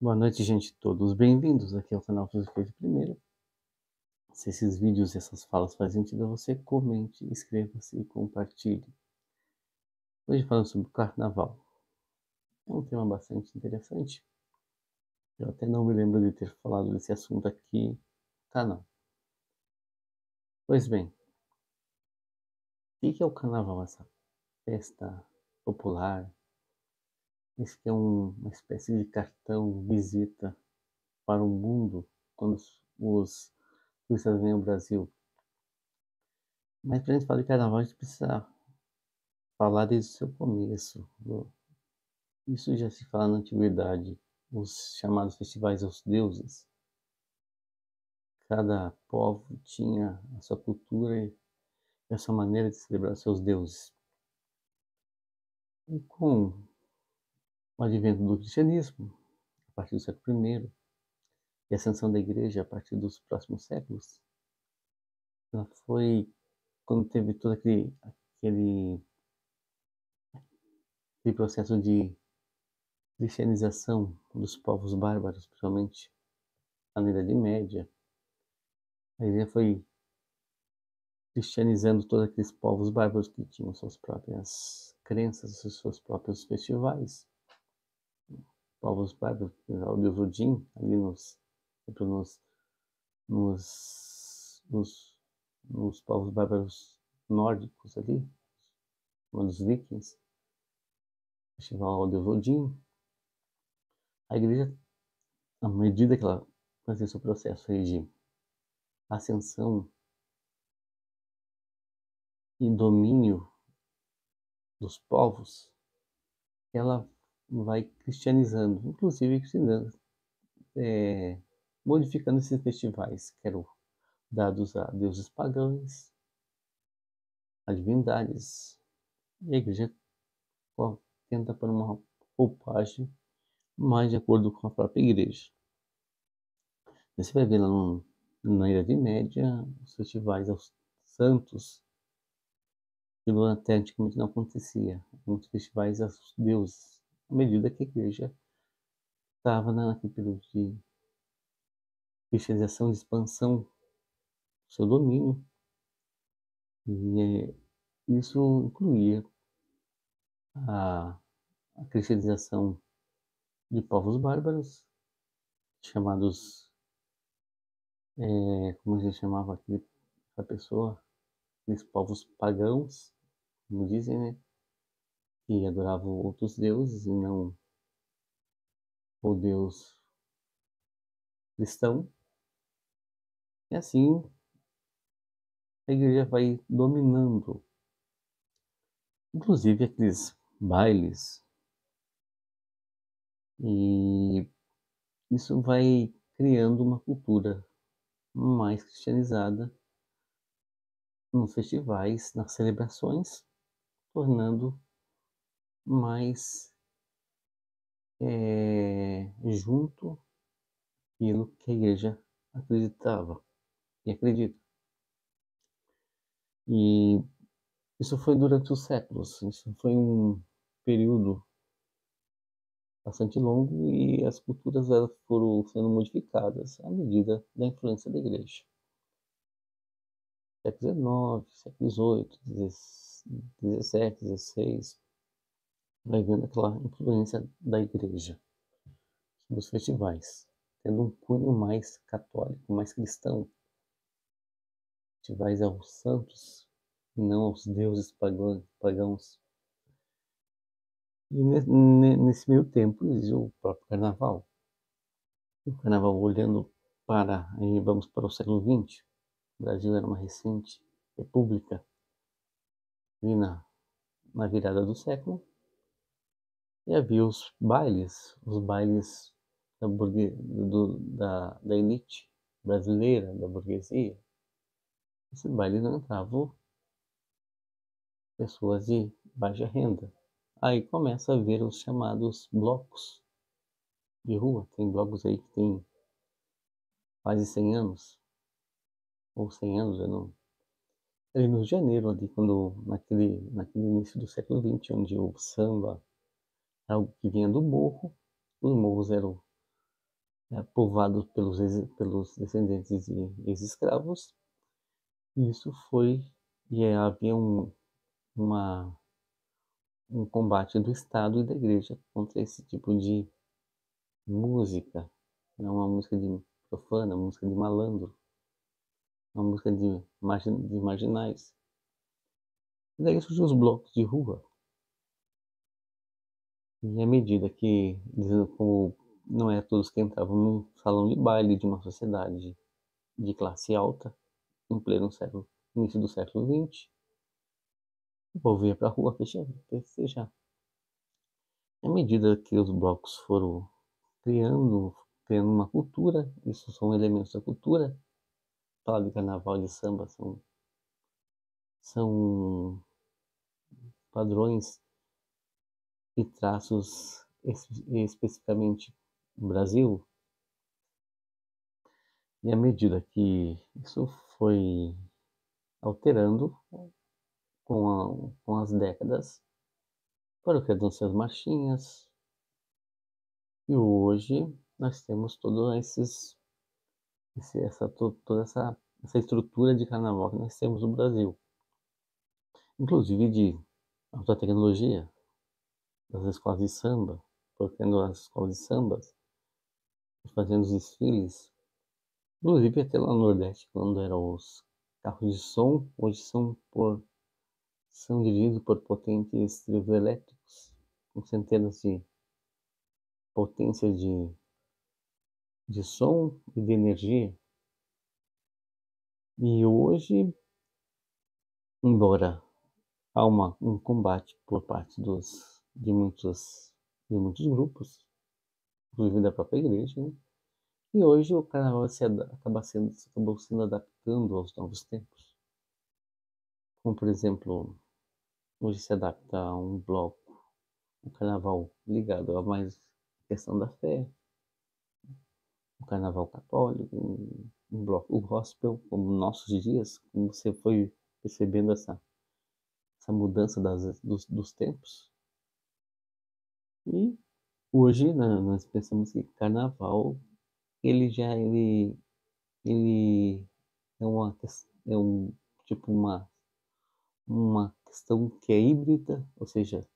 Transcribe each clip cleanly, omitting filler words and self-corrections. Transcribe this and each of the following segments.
Boa noite, gente, todos bem-vindos aqui ao canal Filosofia de Primeira. Se esses vídeos e essas falas fazem sentido a você, comente, inscreva-se e compartilhe. Hoje falando sobre o carnaval. É um tema bastante interessante. Eu até não me lembro de ter falado desse assunto aqui no canal. Pois bem, o que é o carnaval? Essa festa popular? Esse que é uma espécie de cartão visita para o mundo quando os turistas vêm ao Brasil. Mas para a gente falar de carnaval, a gente precisa falar desde o seu começo. Isso já se fala na antiguidade, os chamados festivais aos deuses. Cada povo tinha a sua cultura e a sua maneira de celebrar seus deuses. E com o advento do cristianismo, a partir do século I, e a ascensão da igreja a partir dos próximos séculos, ela foi quando teve todo aquele, aquele processo de cristianização dos povos bárbaros, principalmente na Idade Média. A igreja foi cristianizando todos aqueles povos bárbaros que tinham suas próprias crenças, seus próprios festivais. Povos bárbaros, o deus Odin, ali nos, nos, nos, nos povos bárbaros nórdicos ali, dos vikings, festival ao deus Odin. A igreja, à medida que ela fazia seu processo aí de ascensão e domínio dos povos, ela vai cristianizando, inclusive cristianizando, modificando esses festivais, que eram dados a deuses pagãos, a divindades, e a igreja tenta pôr uma roupagem mais de acordo com a própria igreja. Você vai ver lá na Idade Média, os festivais aos santos, aquilo até antigamente não acontecia, muitos festivais aos deuses, à medida que a igreja estava naquele período de cristianização, de expansão do seu domínio, e isso incluía a, a cristianização de povos bárbaros, chamados, como a gente chamava a pessoa, aqueles povos pagãos, como dizem, né, que adoravam outros deuses e não o Deus cristão. E assim a igreja vai dominando, inclusive aqueles bailes, e isso vai criando uma cultura mais cristianizada nos festivais, nas celebrações, tornando mais junto aquilo que a igreja acreditava e acredita. E isso foi durante os séculos, isso foi um período bastante longo e as culturas elas foram sendo modificadas à medida da influência da igreja. Século XIX, século XVIII, XVII, XVI, vai vendo aquela influência da igreja nos festivais, tendo um cunho mais católico, mais cristão. Festivais aos santos, e não aos deuses pagãos. E nesse meio tempo existe o próprio carnaval. O carnaval, olhando aí vamos para o século XX, o Brasil era uma recente república, e na virada do século, e havia os bailes da elite brasileira, da burguesia. Esses bailes não entravam pessoas de baixa renda. Aí começa a ver os chamados blocos de rua. Tem blocos aí que tem quase 100 anos, ou 100 anos, eu não. Ali no Rio de Janeiro, ali, naquele início do século XX, onde o samba era algo que vinha do morro, os morros eram povoado pelos descendentes de ex-escravos. Isso foi, havia uma, um combate do Estado e da Igreja contra esse tipo de música. É uma música de profana, música de malandro, uma música de marginais. E daí surgiu os blocos de rua. E à medida que, dizendo como não é todos que entravam num salão de baile de uma sociedade de classe alta, em pleno século, início do século XX, o povo ia para a rua festejar. À medida que os blocos foram criando uma cultura, isso são elementos da cultura. Falar de carnaval, de samba, são padrões e traços especificamente no Brasil. E à medida que isso foi alterando com as décadas, foram criando-se as marchinhas, e hoje nós temos toda essa estrutura de carnaval que nós temos no Brasil, inclusive de alta tecnologia, das escolas de samba, colocando as escolas de sambas, fazendo os desfiles, inclusive até lá no Nordeste, quando eram os carros de som, hoje são dirigidos por potentes trios elétricos, com centenas de potências de som e de energia. E hoje, embora há um combate por parte de muitos grupos, inclusive da própria igreja, né? E hoje o carnaval acabou sendo adaptando aos novos tempos. Como, por exemplo, hoje se adapta a um bloco, um carnaval ligado a mais questão da fé, um carnaval católico, um bloco gospel, como nossos dias, como você foi percebendo essa mudança dos tempos. E hoje, né, nós pensamos que carnaval, ele é um tipo uma questão que é híbrida, ou seja,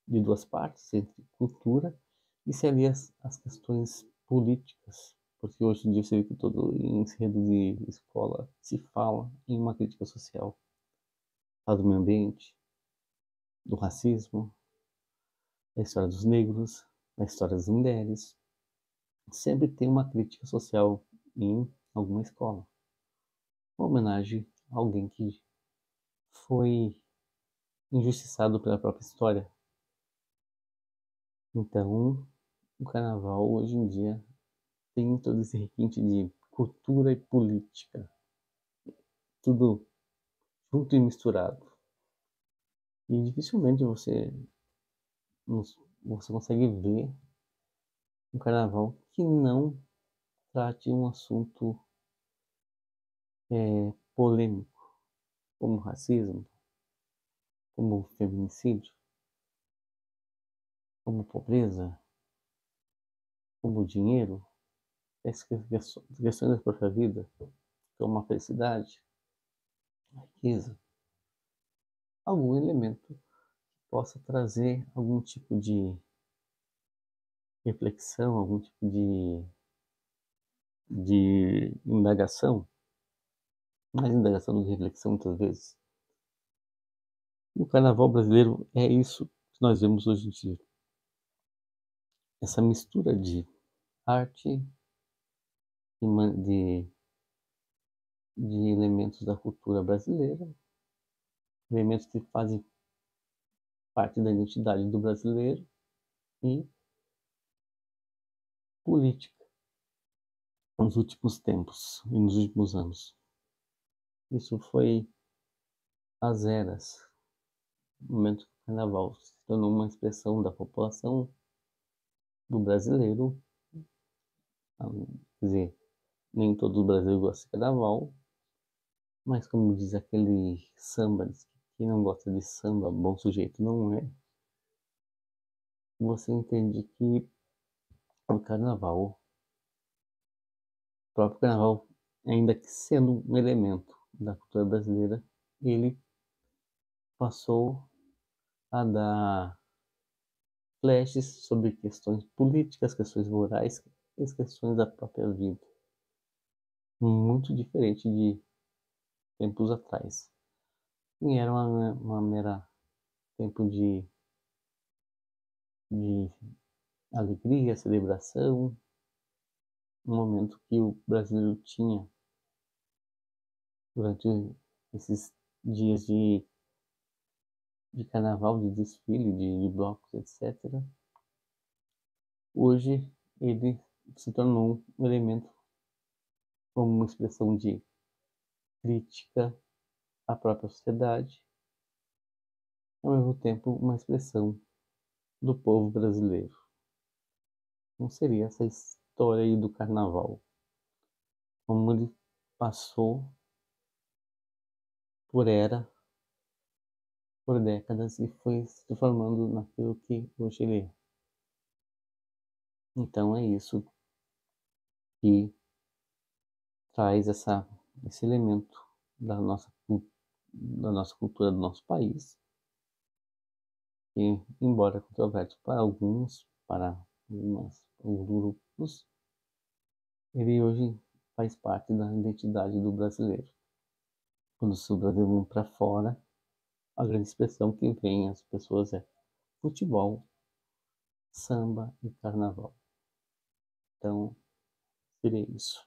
de duas partes, entre cultura e se alia às questões políticas, porque hoje em dia você vê que todo enredo de escola se fala em uma crítica social, fala do meio ambiente, do racismo, da história dos negros, da história das mulheres. Sempre tem uma crítica social em alguma escola, uma homenagem a alguém que foi injustiçado pela própria história. Então, o carnaval hoje em dia tem todo esse requinte de cultura e política, tudo junto e misturado. E dificilmente você consegue ver um carnaval que não trate um assunto polêmico, como racismo, como feminicídio, como pobreza, como dinheiro, as questões da própria vida, como a felicidade, a riqueza, algum elemento que possa trazer algum tipo de reflexão, algum tipo de indagação, mais indagação do que reflexão muitas vezes. E o carnaval brasileiro é isso que nós vemos hoje em dia. Essa mistura de arte, de, de elementos da cultura brasileira, elementos que fazem parte da identidade do brasileiro e política nos últimos tempos e nos últimos anos. Isso foi as eras, no momento que o carnaval se tornou uma expressão da população do brasileiro. Quer dizer, nem todo o Brasil gosta de carnaval, mas como diz aquele samba, diz que quem não gosta de samba, bom sujeito não é. Você entende que o carnaval próprio carnaval, ainda que sendo um elemento da cultura brasileira, ele passou a dar flashes sobre questões políticas, questões morais e questões da própria vida. Muito diferente de tempos atrás. E era uma mera tempo de alegria, celebração, um momento que o brasileiro tinha durante esses dias de carnaval, de desfile, de blocos, etc. Hoje ele se tornou um elemento como uma expressão de crítica à própria sociedade, ao mesmo tempo uma expressão do povo brasileiro. Não seria essa história aí do carnaval, como ele passou por por décadas e foi se transformando naquilo que hoje ele é. Então é isso que traz esse elemento da nossa cultura, do nosso país, que, embora controverso para alguns, para alguns grupos, ele hoje faz parte da identidade do brasileiro. Quando o Brasil vem para fora, a grande expressão que vem às pessoas é futebol, samba e carnaval. Então, seria isso.